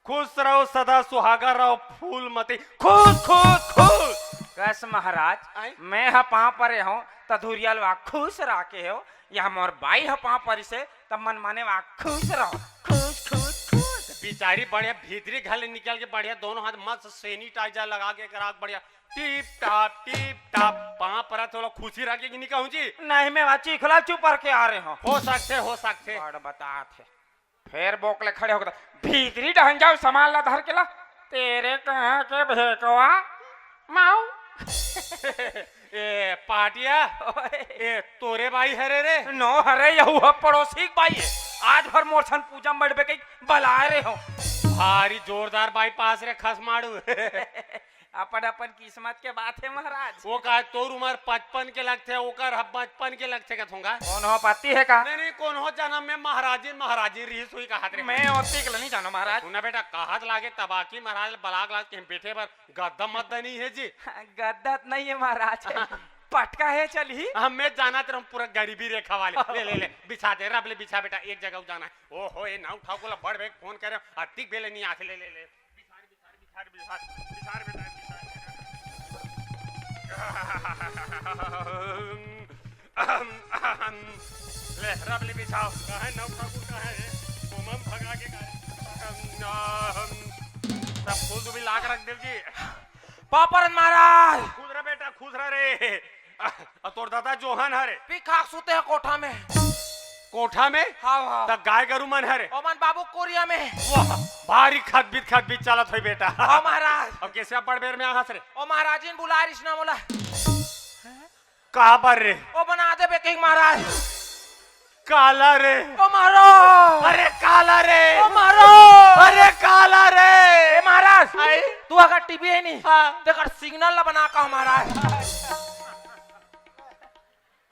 खुश रहो सदा सुहागा रहो फूल मती खुश खुश खुश कस महाराज आई? मैं हा पाँव पर हूँ तधुरिया वा खुश रह के हो या मोर बाई हा पाँव पर से तब मन माने वा खुश रहो खुश खुश खुश बिचारी बढ़िया भीतरी घर निकल के बढ़िया दोनों हाथ मस्त सैनिटाइजर लगा के ग्राहक बढ़िया टिप टाप पाँव पर थोड़ा खुशी रखे कि नहीं कहूँ जी नहीं मैं वाची खुला चुप के आ रहे हो सकते और बता थे फिर बोकले खड़े हो गए भीतरी ढहन जाओ सामान ला धर के ला तेरे कहाँ के भेकवा माऊ ए पाटिया ए तोरे भाई हरे रे नो हरे यहू पड़ोसी भाई है आज भर मोरछन पूजा मडबे के बला रहे हो भारी जोरदार भाई पास रे खस मारू अपन अपन किस्मत के बात है महाराज वो का तोर उम्र 55 के लगते ओकर 55 के लगते कहूँगा कौन हो पाती है का नहीं कौन हो जन्म में महाराजी रही सुई कहा रे मैं ओती के नहीं जानो महाराज सुना बेटा कहत लागे तबाकी महाराज बलाग लाग के बैठे पर गद्दा मद्दा नहीं है जी गद्दत नहीं है महाराज पटका है चली हमें जाना तेरा पूरा गरीबी रेखा वाले ले बिछा दे रब ले बिछा बेटा एक जगह जाना है ओहो ये ना उठाओ को बड़ बेग फोन करे अतिक बेले नहीं आके ले बिछार बेटा ले रब ले बिछाओ कहे ना उठाओ को कहे कोमम भगा के सब फूल तो भी लाग रख देव जी पापरन महाराज खुद रहा बेटा खुद रहा रे तोर दादा जोहन हरे पिखाक सुते है कोठा में कोठा में हाँ तब गाय गरु मन हरे ओमन बाबू कोरिया में वाह भारी खत बीत चलत होई बेटा हाँ महाराज अब कैसे पड़ बेर में आहस रे ओ महाराज इन बुला रिश ना बोला कहा पर रे ओ बना दे बे किंग महाराज काला रे ओ मारो अरे काला रे ओ मारो अरे काला रे ए महाराज आई? तू अगर टीवी है नहीं हाँ। तो अगर सिग्नल ला बना का महाराज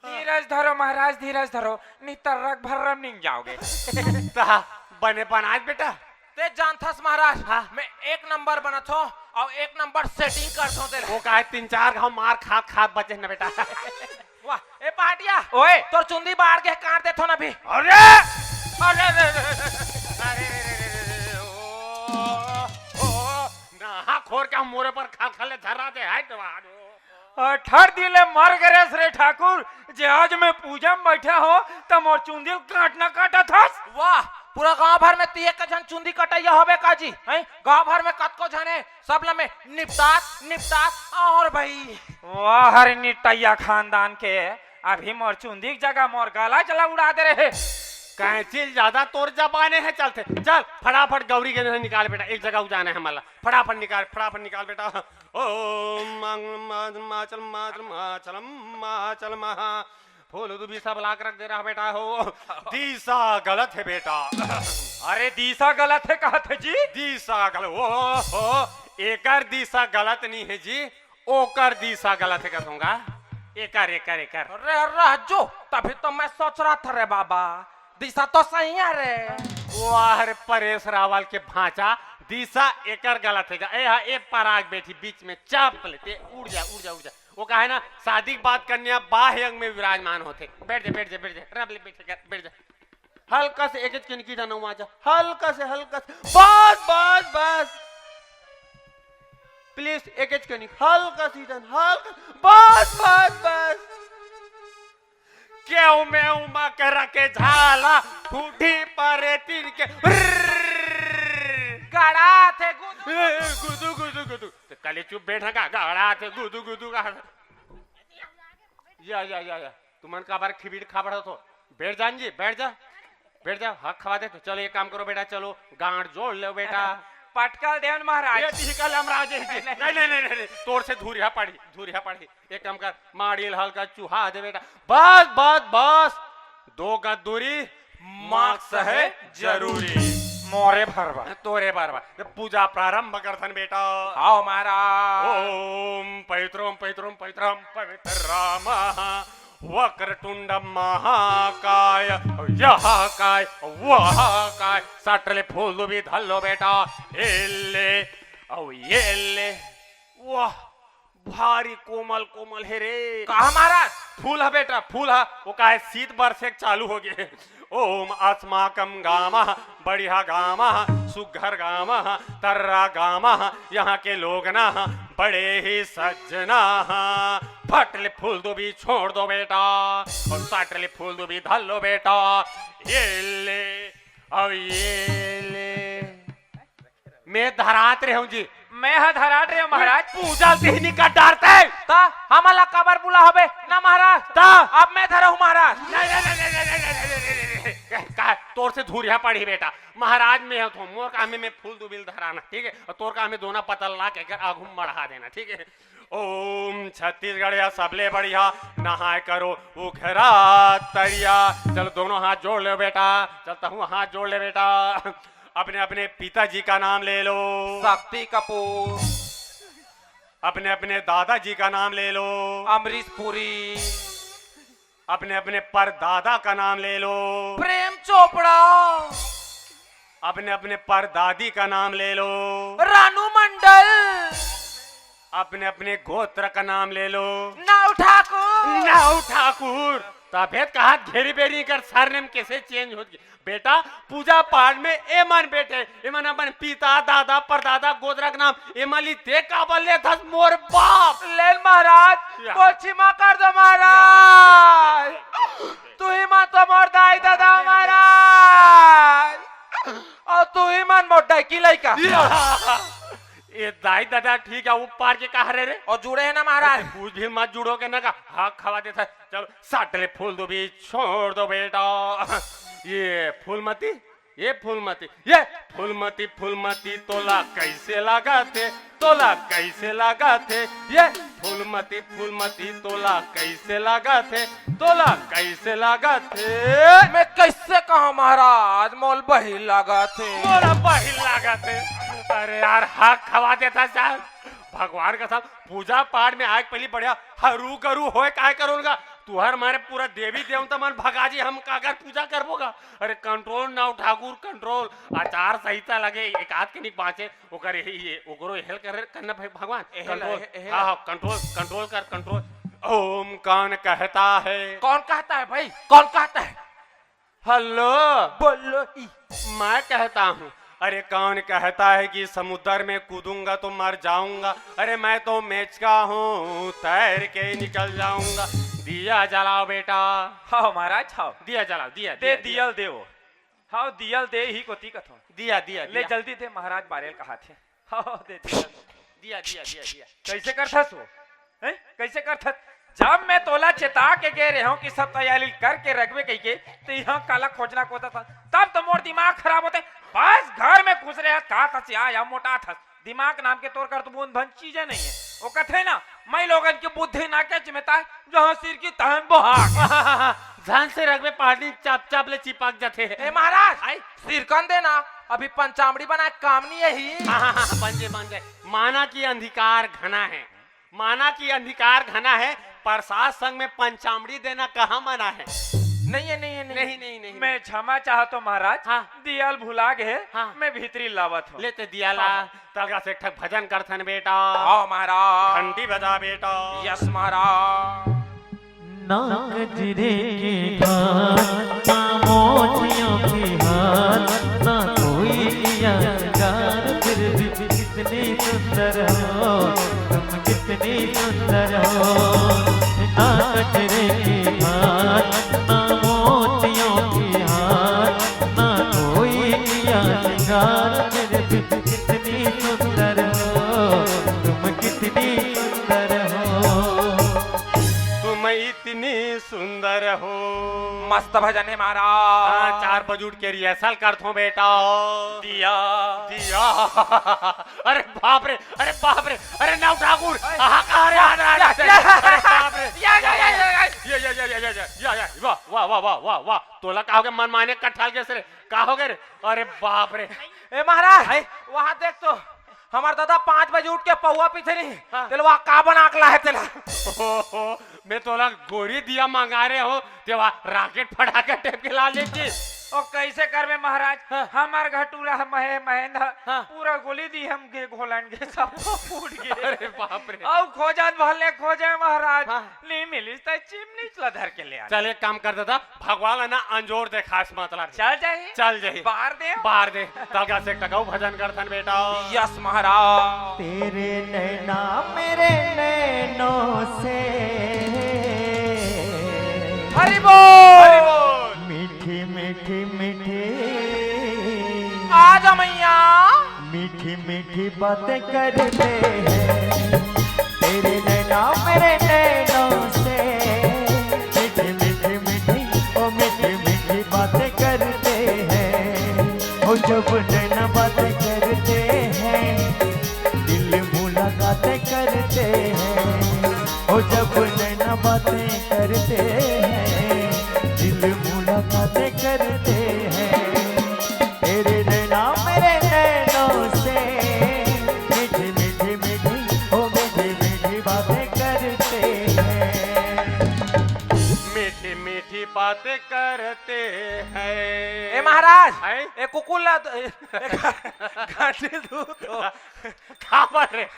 धीरज धरो महाराज धीरज धरो नहीं तरक भर्रम नहीं जाओगे ता बने बनाज बेटा ते जानथस महाराज हाँ। मैं 1 नंबर बनत हो और 1 नंबर सेटिंग करत हो तेरे वो कहा 3-4 घाव मार खात बचे न बेटा वाह ए पाटिया ओए तोर चुंदी बाढ़ के काट देथो ना भी अरे अरे ना खोर के मोरे पर खले धरा दे हाय ठर दिले मर गए रे ठाकुर जे आज मैं पूजा में बैठा हो तो मोर चुंदी काटना काटा था वाह पूरा गांव भर में 3 जन चुंदी कटैया होबे काजी हैं गांव भर में कतको जने सब लमे निपटात और भाई वाह हर निटैया खानदान के अभी मोर चुंदी की जगह मोर गला चला उड़ा दे रहे कैंची ज्यादा तोर जबाने है चलते चल फटाफट गौरी के निकाल बेटा एक जगह जाना है मला फटाफट निकाल बेटा चल महा फूल तू भी सब लाक रख दे रहा बेटा हो दिशा गलत है बेटा अरे दिशा गलत है कहा थे जी दिशा गलत ओ एकर दिशा गलत नहीं है जी ओकर दिशा गलत है कहूँगा एकर एकर एकर रे रह जो, तभी तो मैं सोच रहा था रे बाबा, दिशा तो सही है रे। वाह रे परेश रावल के भांचा, दिशा एकर गलत है। ए पराग बैठी बीच में चाप लेते, उड़ जा उड़ जा उड़ जा। वो कहा है ना शादी की बात करने बाह्य अंग में विराजमान होते। बैठ जा बैठ जा बैठ जा, रब बैठ जा। हल्का से एक के निकी जाना वहां जा, हल्का से बस बस बस प्लीज एक के निक हल्का सी जान, हल्का बस बस बस। क्यों मैं उमा कर रखे झाला ठूठी पर तीन के गड़ा थे गुदू गुदू गुदू तो कले चुप बैठा का गाड़ा थे गुदू गुदू का या तुमन का बार खिबीड़ खाबड़ तो बैठ जान जी बैठ जा हक खवा दे। तो चलो एक काम करो बेटा, चलो गांड जोड़ लो बेटा। पटकल देवन महाराज। ये टिकल हमराज नहीं तोर से धूरिया पड़ी एक काम कर, माड़ील हल्का चूहा दे बेटा। बस बस बस, 2 गज दूरी मार्क्स है जरूरी। मोरे भरवा तोरे बारवा पूजा प्रारंभ करथन बेटा। आओ महाराज। ओम पवित्रम पवित्रम पवित्रम पवित्र राम वक्रतुंड महाकाय यह काय वह काय। सटले फूल भी धलो बेटा, एले औ येले। वाह भारी कोमल कोमल है रे। कहा महाराज? फूल है बेटा फूल है। वो का है शीत बरसे चालू हो गए। ओम अस्माकम गामा बढ़िया गामा सुघर गामा तर्रा गामा, यहाँ के लोग ना बड़े ही सज्जना। फटले फूल दो भी छोड़ दो बेटा, और साटले फूल दो भी धल लो बेटा। ये ले अब ये ले मैं धरात रहे हूँ जी। मैं धराट रहे महाराज। पूजा से ही निकट डारते ता हमारा कबर बुला होबे ना महाराज। ता अब मैं धरा हूँ महाराज। तोर से धूरिया पड़ी बेटा, महाराज में है तो मोर का में फूल दुबिल धराना, ठीक है। और तोर का में दोना पतल ला के आगू मढ़ा देना, ठीक है। ओम छत्तीसगढ़ या सबले बढ़िया नहाए करो उखरा तरिया। चलो दोनों हाथ जोड़ ले बेटा, चलता हूँ हाथ जोड़ ले बेटा। अपने अपने पिताजी का नाम ले लो। शक्ति कपूर। अपने अपने दादाजी का नाम ले लो। अमरीश पुरी। अपने अपने परदादा का नाम ले लो। प्रेम चोपड़ा। अपने अपने परदादी का नाम ले लो। रानू मंडल। अपने अपने गोत्र का नाम ले लो। नाव ठाकुर। नाव ठाकुर। तबियत का हाथ घेरी बेरी कर सरनेम कैसे चेंज हो गई बेटा। पूजा पाठ में एमन बेटे एमन अपन पिता दादा परदादा गोत्र का नाम एमली ते का बल्ले थस मोर बाप ले महाराज। कोची मां कर दो महाराज। तू ही मां तो मोर दाई दादा महाराज, और तू ही मन मोर दाई की लइका। ये दाई दादा ठीक है, ऊपर के कहा रे और जुड़े है ना महाराज। पूछ भी मत जुड़ो के ना का हाँ खवा देता। चलो साटले फूल दो भी छोड़ दो बेटा। ये फूलमती ये फूलमती तोला कैसे लगा थे, तोला कैसे लगा थे। ये फूलमती तोला कैसे लगा थे, तोला कैसे लगा थे। मैं कैसे कहा महाराज, मोल बही लगा थे। मोरा बही लगा थे। अरे यार हाथ खवा देता साहब, भगवान का साहब पूजा पाठ में आग पहली बढ़िया हरू करू होए काय करूंगा। तू हर मारे पूरा देवी देवता मन भगाजी हम कागर पूजा करबोगा। अरे कंट्रोल नाउ ठाकुर कंट्रोल, आचार संहिता लगे एक आध के नहीं बाँचे ओकर ये ओकरो हेल करना भाई भगवान। कंट्रोल हाँ कंट्रोल कर कंट्रोल। ओम कौन कहता है? कौन कहता है भाई, कौन कहता है? हेलो बोलो ही। मैं कहता हूँ। अरे कौन कहता है कि समुद्र में कूदूंगा तो मर जाऊंगा। अरे मैं तो मेचका हूँ, तैर के निकल जाऊंगा। दिया जलाओ बेटा। हाँ महाराज हाँ। दिया जलाओ दिया दे दियल देवो। हाँ दियल दे ही को ती कथो। दिया दिया ले जल्दी दे महाराज बारेल कहा थे। हाँ दे दिया। कैसे करथा सो हैं, कैसे करथा? जब मैं तोला चेता के कह रहे हूँ कि सब तैयारी करके रखबे कही के, तो यहाँ काला खोजना कोता था। तब तो मोर दिमाग खराब होते। बस घर में घुस रहे कहा था या मोटा था। दिमाग नाम के तौर कर तो बूंद भन चीजें नहीं है। वो कहते ना मैं लोगन की बुद्धि ना के चिमता है, जहाँ सिर की तहन बोहाग। ध्यान से रखबे पानी चाप ले चिपक जाते हैं। ए महाराज सिर कन देना, अभी पंचामड़ी बना काम नहीं यही। बन जाए माना की अंधकार घना है, माना की अंधकार घना है। प्रसाद संग में पंचामड़ी देना कहाँ मना है? नहीं है, नहीं है, नहीं नहीं नहीं नहीं मैं क्षमा चाहता हूँ महाराज। हाँ। दियाल भुला गए। हाँ। मैं भीतरी लावत हूँ। लेते दिया ला तलगा से ठक भजन करथन बेटा। आओ महाराज। घंटी बजा बेटा। यस महाराज। ना गजरे के घाट ना मोतियों की हार ना कोई किया श्रृंगार फिर भी कितनी सुंदर हो तुम कितनी सुंदर हो। ना गजरे के घाट ना मोतियों की हार ना कोई किया श्रृंगार फिर भी कितनी सुंदर हो तुम कितनी सुंदर हो। तुम इतनी सुंदर हो। मस्त भजन है महाराज। 4 बजे उठ के रिहर्सल करथो बेटा। दिया दिया अरे बाप रे, अरे बाप रे, अरे नव ठाकुर कहाँ रे? अरे बाप रे, वाह वाह वाह वाह वाह वाह, तोला कहोगे मन माने कठाल के सरे कहोगे रे? अरे बाप रे। ए महाराज वहाँ देख तो हमार दादा 5 बजे उठ के पौवा पीछे नहीं तेल वहाँ का बना के लाए तेला। मैं तोला गोरी दिया मंगा रहे हो तेवा राकेट फटा के टेप के ला लेके। और कैसे करबे महाराज? हमार घटूरा महेंद्र हाँ। पूरा गोली दी हम के घोलन के सब फूट गए। अरे बाप रे। और खोजत भले खोजे महाराज। हाँ। ली मिलिस त चिमनी चला धर के ले आ। चल एक काम कर देता, भगवान है ना अंजोर दे खास मतलब चल जाए। चल जाही बाहर दे। बाहर दे तलगा से टकाऊ भजन करथन बेटा। यस महाराज। तेरे नैना मेरे नैनों से हरि बोल। मीठी मीठी मीठी आ जा मैया। मीठी मीठी बातें करते हैं तेरे नैना मेरे नैनों से। मीठी मीठी मीठी ओ मीठी मीठी बातें करते हैं। ओ जब नैना बातें करते हैं दिल मुलाकातें करते हैं। ओ जब नैना बातें करते हैं दिल मुलाकातें करते हैं। तेरे नैना मेरे नैनों से मीठी मीठी मीठी ओ मीठी मीठी बातें करते हैं। मीठी मीठी बातें करते हैं। ए महाराज हैं? ए कुकुल घाटी दूध कहाँ पर रे?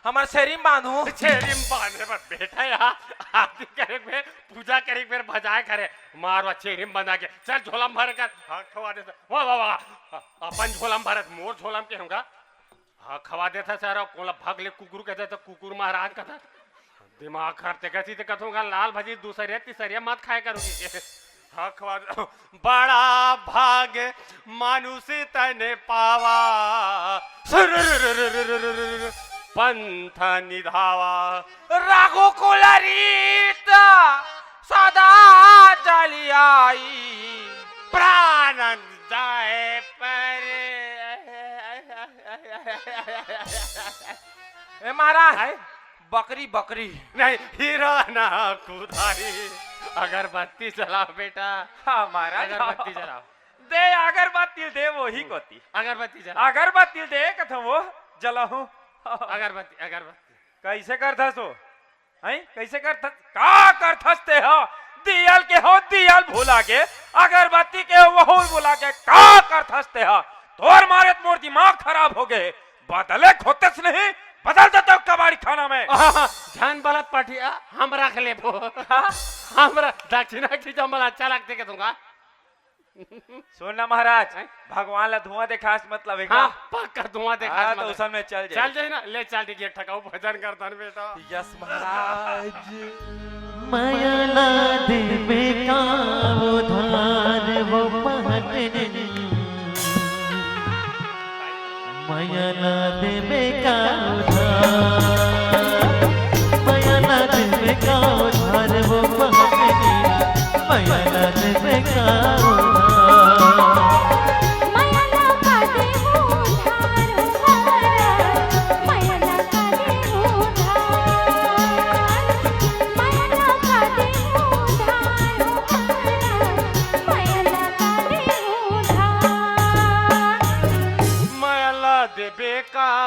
हमारे शरीर में बांधू। छेरी में बांधे पर बेटा यहाँ आरती करे में पूजा करे फिर भजाए करे मारवा छेरी में बंधा के चल झोलम भर कर। हाँ खवा देता वाह वाह वाह अपन झोलम भरत मोर झोलम के होगा। हाँ खवा देता सारा कोला भाग ले कुकुर कहते तो कुकुर महाराज कहता दिमाग खराब ते कहती तो कहूँगा लाल भजी दूसरे तीसरे मत खाए करूँगी। हाँ खवा बड़ा भाग मानुष तने पावा पंथ निधावा रघुकुलरीत सदा चली आई। प्राण जाए पर। ए महाराज बकरी बकरी नहीं हीरा ना कुदारी। अगरबत्ती जलाओ बेटा। हाँ महाराज। अगरबत्ती जलाओ। दे अगरबत्ती दे वही कोती। अगरबत्ती जलाओ। अगरबत्ती दे कथो वो जलाहूं। अगरबत्ती अगरबत्ती कैसे करथस हो? हैं कैसे करथस? का करथस ते हो? दियल के हो दियल भुला के अगरबत्ती के हो वो भुला के का करथस ते हो? तोर मारे मोर दिमाग खराब हो गए। बदले खोतस नहीं बदल देता कबाड़ी खाना में। जान बला पटिया हम रख ले वो हमरा दक्षिणा की जमल अच्छा लगते के दूंगा। सुनना महाराज भगवान ला धुआं देखास मतलब है का? हाँ पक्का धुआं देखा हाँ, तो उसन में चल जाए। चल जाए ना ले चल ठीक ठकाऊ भजन करता बेटा। यस महाराज। मायाला देवे का उधार वो पहननी मायाला देवे का उधार मायाला देवे का उधार वो पहननी मायाला देवे का उधार।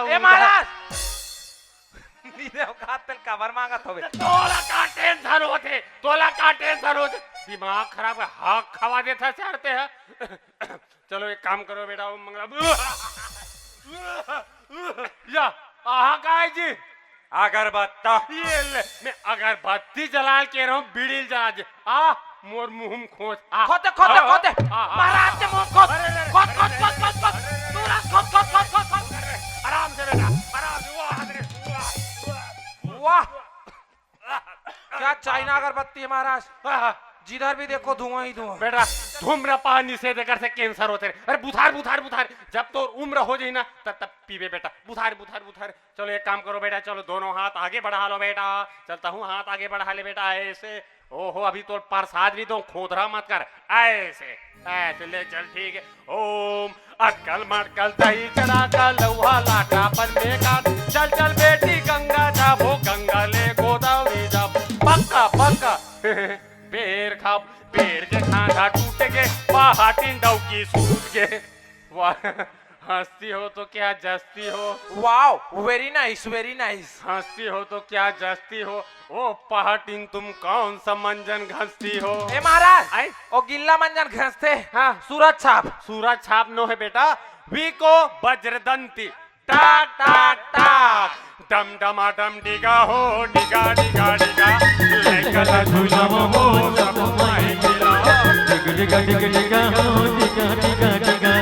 ए महाराज नीने औकात कवर मांगत होवे। तोला काटे तोला का टेंशन हो दिमाग खराब है हाथ खवा देता चाहते हैं चलो एक काम करो बेटा ओम मंगला या आहा का है जी अगरबत्ता ये ले मैं अगरबत्ती जला के रहा हूँ बीड़ी जला दे आ मोर मुंह खोज आ खोदे खोदे खोदे महाराज के मुंह खोद खोद खोद खोद खोद खोद पूरा खोद खोद खोद खोद खोद आराम से बेटा आराम से वाह क्या चाइना अगरबत्ती है महाराज जिधर भी देखो धुआं ही धुआं। बेटा धूम्रपान निषेध कर से कैंसर होते रहे अरे बुखार बुखार बुखार जब तो उम्र हो जाए ना तब तब पीवे बेटा बुखार बुखार बुखार चलो एक काम करो बेटा चलो दोनों हाथ आगे बढ़ा लो बेटा चलता हूँ हाथ आगे बढ़ा ले बेटा ऐसे ओहो अभी तो प्रसाद भी दो खोदरा मत कर ऐसे ऐसे ले चल ठीक है ओम अटकल मटकल दही चढ़ा का लौहा लाटा पन में का चल चल बेटी गंगा जाबो गंगा ले गोदावरी जाबो पक्का पक्का बेर खा बेर के खांधा टूट के पहाटी डौकी सूट के वाह हंसती हो तो क्या जस्ती हो wow very nice very nice. हंसती हो तो क्या जस्ती हो ओ पहाटिन तुम कौन सा मंजन घसती हो ए महाराज आई? ओ गिल्ला मंजन घसते हाँ सूरज छाप सूरज छाप नो है बेटा वी को वज्रदंती टाक टाक टाक डम डमा डम डिगा हो डिगा डिगा डिगा लेकर झूलम हो सब माई मिला डिग डिग डिग डिगा हो डिगा डिगा डिगा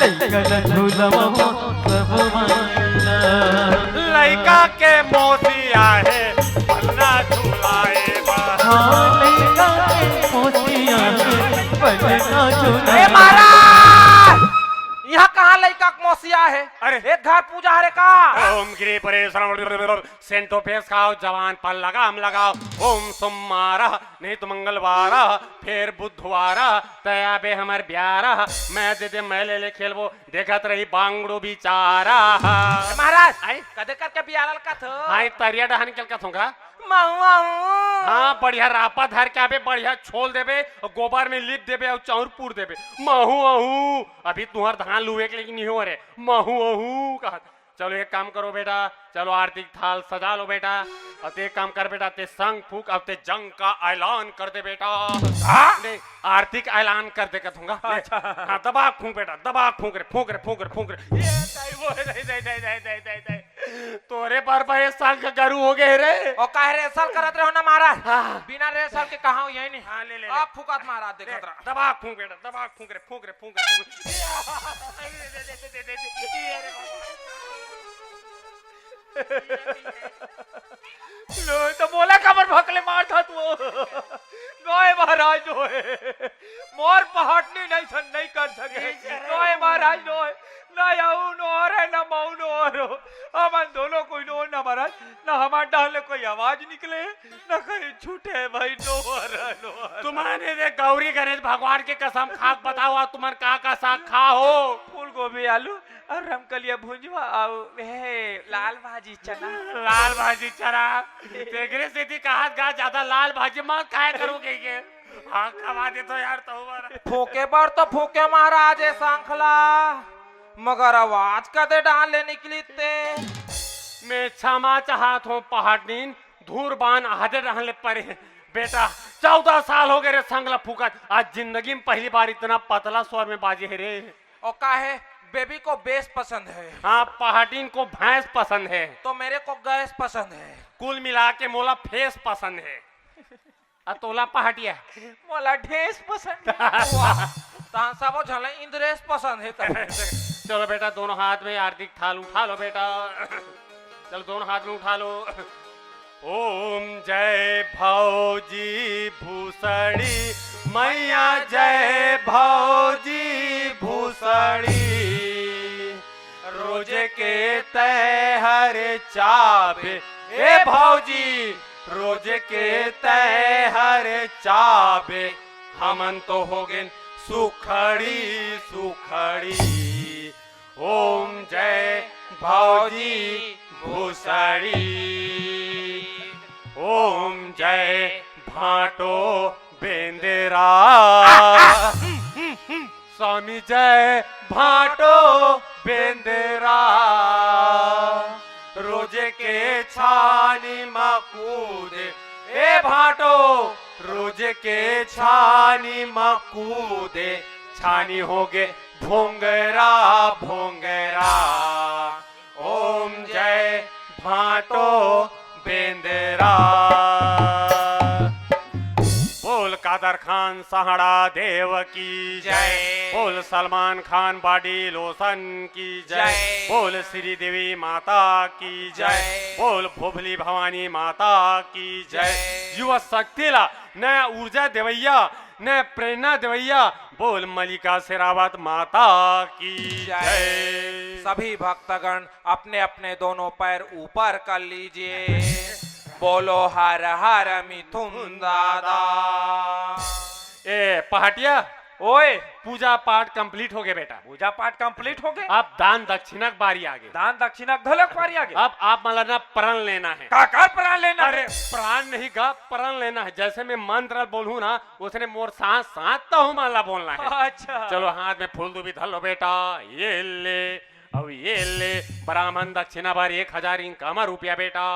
लइका झूलवा हो सब माइला लइका के मोतिया है पन्ना झूलाए बा हाँ लइका के मोतिया है पन्ना झूलाए ए महाराज यहाँ कहाँ लड़का मोसिया है अरे एक घर पूजा हरे का ओम गिरी परेशरण सेंटोफेस खाओ जवान पल लगाम लगाओ ओम सोमवार नहीं तो मंगलवार फिर बुधवार तया बे हमार ब्यारा मैं दे दे मैं ले ले खेलबो देखत रही बांगड़ो बिचारा महाराज आई? कदे करके बियारल का थो हाय तरिया डहन निकल का थोंगा महुआ हाँ बढ़िया रापा धर के आबे बढ़िया छोल देबे और गोबर में लिप देबे और चाउर पूर देबे महू अहू अभी तुहर धान लुए के लेकिन नहीं हो रे महू अहू कहा चलो एक काम करो बेटा चलो आरती थाल सजा लो बेटा और ते काम कर बेटा ते संग फूक अब ते जंग का ऐलान कर दे बेटा नहीं आर्थिक ऐलान कर दे कहूंगा हाँ दबा फूक बेटा दबा फूक रे फूक रे फूक रे फूक रे ये नहीं वो नहीं तोरे पर भाई साल का गरू हो गए रे ओ काहे रेसल करत रहो ना महाराज हाँ। बिना रेसल के कहा यही नहीं हाँ ले ले आप फुकत महाराज देखत रहा दबा फूक बेटा दबा फूक रे फूक रे फूक रे लो तो बोला कमर भकले मार था तू नोए महाराज नोए मोर पहाटनी नहीं सन नहीं कर सके नोए महाराज नोए ना आऊ नो रे ना माऊ नो रो हमन दोनों कोई नो ना महाराज ना हमार डाले कोई आवाज निकले ना कहीं छूटे भाई नो नो तुम्हारे दे गौरी गणेश भगवान के कसम खाक बताओ तुम्हार का साग खा हो फूल गोभी आलू और रमकलिया भुंजवा और हे लाल भाजी चना लाल भाजी चरा तेगरे से थी कहा गा ज्यादा लाल भाजी मत खाया करोगे ये हाँ खवा दे तो यार तो फूके पर तो फूके महाराज ए सांखला मगर आवाज कदे डाले निकली ते मैं क्षमा चाहत हूँ पहाड़ीन धूरबान आधे रहने परे बेटा 14 साल हो गए रे संगला फूकत आज जिंदगी में पहली बार इतना पतला स्वर में बाजे है रे और काहे बेबी को बेस पसंद है हाँ पहाड़ीन को भैंस पसंद है तो मेरे को गैस पसंद है कुल मिला के मोला फेस पसंद है अतोला पहाटिया मोला ढेस पसंद तहां सब झले इंद्रेश पसंद है तब चलो बेटा दोनों हाथ में आर्थिक थाल उठा लो बेटा चलो दोनों हाथ में उठा लो ओम जय भौजी भूसड़ी मैया जय भौजी भूसड़ी रोजे के तय हर चाबे ए भौजी रोजे के तय हर चाबे हमन तो हो गए सुखड़ी सुखड़ी ओम जय भौजी भूसड़ी ओम जय भाटो बेंदेरा स्वामी जय भाटो बेंदेरा रोजे के छानी मकूद ए भाटो के छानी मकूदे छानी होगे भोंगरा भोंगरा ओम जय भाटो बेंदरा बोल कादर खान सहाड़ा देव की जय बोल सलमान खान बाडी लोसन की जय बोल श्री देवी माता की जय बोल भोभली भवानी माता की जय युवा शक्तिला नया ऊर्जा देवैया न प्रेरणा देवैया बोल मलिका शेरावत माता की जय। सभी भक्तगण अपने अपने दोनों पैर ऊपर कर लीजिए। बोलो हर हर मिथुन दादा। ए पहाटिया ओए पूजा पाठ कंप्लीट हो गए बेटा। पूजा पाठ कंप्लीट हो गए। अब दान दक्षिणा की बारी आ गई। दान दक्षिणा धलक पारी आ गई। अब आप मौलाना प्रण लेना है। काका प्राण लेना अरे है। प्राण नहीं का प्रण लेना है। जैसे मैं मंत्र बोलूं ना उसने मोर सांस साधता हूँ माला बोलना है। अच्छा चलो हाथ में फूल दूबी धर लो बेटा। ये ले अब ये ले ब्राह्मण दक्षिणा बार 1000 इंकामा रुपया बेटा।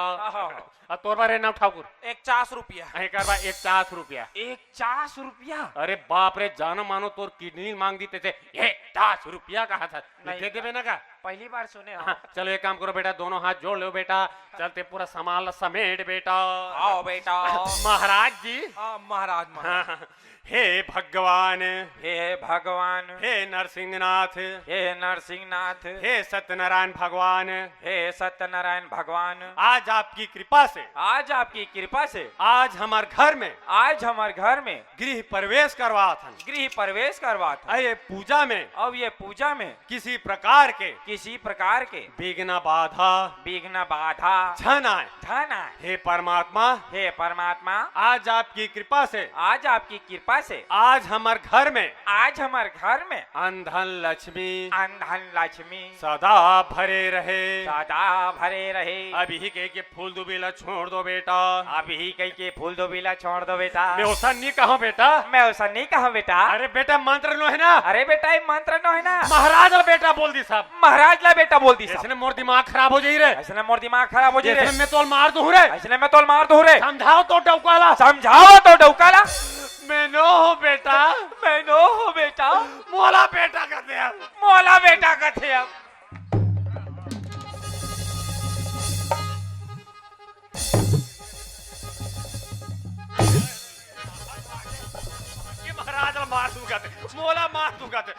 अब तोर बारे नाम ठाकुर 50 रुपया। अहे कर बा 50 रुपया। 50 रुपया। अरे बाप रे जानो मानो तोर किडनी मांग दी थे 50 रुपया कहा था। नहीं दे देवे ना का। पहली बार सुने। हाँ, चलो एक काम करो बेटा दोनों हाथ जोड़ लो बेटा। चलते पूरा संभाल समेट बेटा। आओ बेटा। महाराज जी। महाराज महाराज। हाँ, हे भगवान हे भगवान हे नरसिंहनाथ हे नरसिंहनाथ हे सत्यनारायण भगवान हे सत्यनारायण भगवान आज आपकी कृपा से आज आपकी कृपा से आज हमारे घर में आज हमारे घर में गृह प्रवेश करवा था। गृह प्रवेश करवा था। ये पूजा में अब ये पूजा में किसी प्रकार के विघ्न बाधा झन आए। धन आए। हे परमात्मा हे परमात्मा आज आपकी कृपा से आज आपकी कृपा से आज हमारे घर में अंधन लक्ष्मी सदा भरे रहे। अभी कह के फूल दुबीला छोड़ दो बेटा। अभी कहीं के फूल दो बिला छोड़ दो बेटा। मैं ऐसा नहीं कहूँ बेटा। मैं ऐसा नहीं कहा बेटा। अरे बेटा मंत्र नो है ना। अरे बेटा ये मंत्र नो है ना। महाराज ला बेटा बोल दी साहब। महाराज ला बेटा बोल दी इसने मोर दिमाग खराब हो जाई रे। ऐसे मोर दिमाग खराब हो जाए रे। मैं तोल मार दूं रे। ऐसे मैं तोल मार दूं रे। समझाओ तो डौकाला। समझाओ तो डौकाला। मैं नो हो बेटा। मैं नो हो बेटा। मोला बेटा कहते हैं। मोला बेटा कथे अब। ये महाराज ला मार दूं कहते। मोला मार दूं कहते।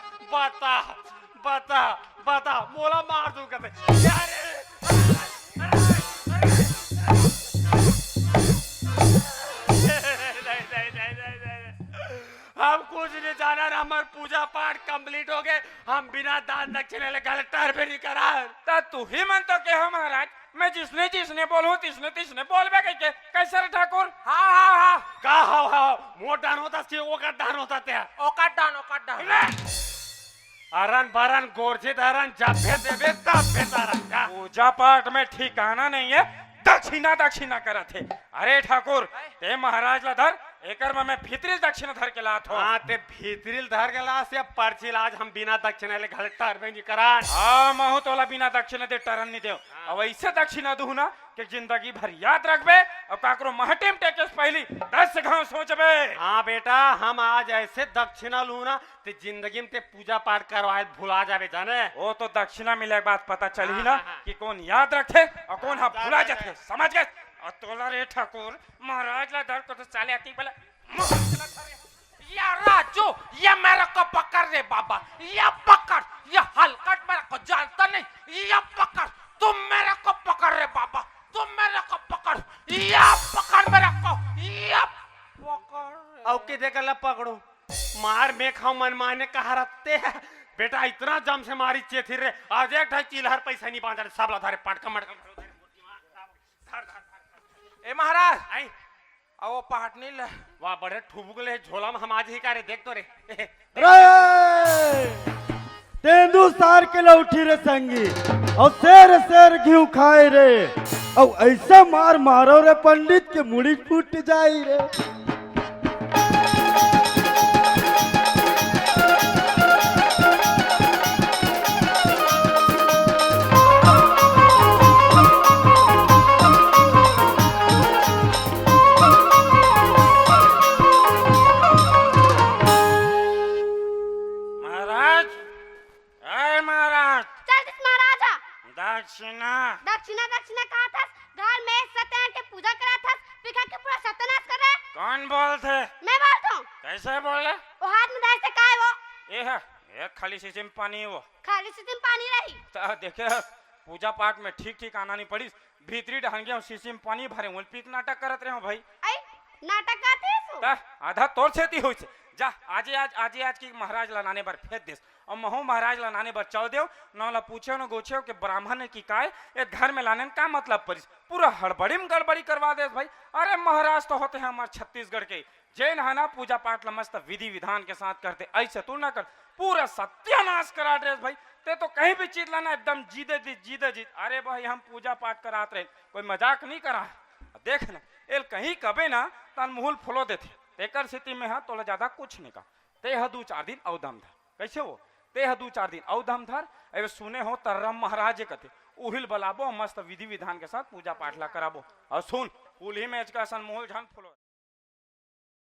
बता मोला मार दूं कहते। हम कुछ नहीं जाना ना। हमारे पूजा पाठ कंप्लीट हो गए। हम बिना दान दक्षिणे ले गलटर भी नहीं करा। ता तू ही मन तो के हो महाराज। मैं जिसने बोलूं तिसने बोलबे के कैसे रे ठाकुर। हाँ का हा मोर दान होता सी ओका दान होता त्या। ओका डान। अरन बरन गोरजे दरन जब्बे देवे तब्बे तरन का। पूजा पाठ में ठिकाना नहीं है। दक्षिणा करा थे। अरे ठाकुर ते महाराज ला धर एकर में मैं भीतरी दक्षिणा धर के लात हो। हाँ ते भीतरील धर के लास या पर्ची लाज हम बिना दक्षिणा ले घलटर में नहीं करान। हाँ महू तोला बिना दक्षिणा दे टरन नहीं देव। अब ऐसे दक्षिणा दू ना कि जिंदगी भर याद रखबे और काकरो महटिम टेके पहली 10 घाव सोचबे। हाँ बेटा हम आज ऐसे दक्षिणा लू ना ते जिंदगी में ते पूजा पाठ करवाए भुला जावे जाने। वो तो दक्षिणा मिले के बाद पता चली ना कि कौन याद रखे और कौन हम भुला जाते। समझ गए। और तोला रे ठाकुर महाराज ला धर को तो चाले आती बोला या राजू ये मेरे को पकड़ रे बाबा। ये पकड़। ये हलकट मेरे को जानता नहीं। ये पकड़। तुम मेरे को पकड़ रे बाबा। तुम मेरे को पकड़। ये पकड़ मेरे को। ये पकड़। औ के देकर ला पकड़ो मार में खाओ मन माने कहा रहते हैं बेटा। इतना जम से मारी चेथी रे। आज एक ढाई चिल्हर पैसा नहीं बांधा सब ला धारे पटका मटका। ए महाराज आई अब वो पहाटनी ले। वाह बड़े ठुबुकले झोला में हम आज ही का रे देख तो रे। तेंदु सार के लौठी रे संगी और शेर घी खाए रे। और ऐसा मारो रे पंडित के मुड़ी फूट जाई रे। कैसे बोल रहे? वो हाथ में दाई से का है वो? ये है एक खाली शीशे में पानी है वो। खाली शीशे में पानी रही। तो देखे पूजा पाठ में ठीक ठीक आना नहीं पड़ी, भीतरी ढहन गया शीशे में पानी भरे बोल पीक नाटक करत रहे हो भाई। आई नाटक करते हैं सो। ता आधा तोड़ सेती हो से जा आज की महाराज लाने बर फेंक देस और महू महाराज लाने बर चल देव नौला पूछे न गोछे कि ब्राह्मण ने की काय ये घर में लाने का मतलब परिस पूरा हड़बड़ी में गड़बड़ी करवा देस भाई। अरे महाराज तो होते हैं हमारे छत्तीसगढ़ के जैन है ना, पूजा पाठ मस्त विधि विधान के साथ करते, ऐसे तू ना कर पूरा सत्यानाश करा ड्रेस भाई। ते तो कहीं भी चीज लाना एकदम जीत। अरे भाई हम पूजा पाठ कराते रहे, कोई मजाक नहीं करा। देख ना एल कहीं कबे ना तन मुहुल फुलो देते तेकर स्थिति में है तो ज्यादा कुछ नहीं का ते ह 2-4 दिन औदम धर। कैसे हो ते ह 2-4 दिन औदम धर। अबे सुने हो तरम महाराज कथे उहिल बलाबो मस्त विधि विधान के साथ पूजा पाठ ला कराबो और सुन उल्ही में मुहुल झन फुलो।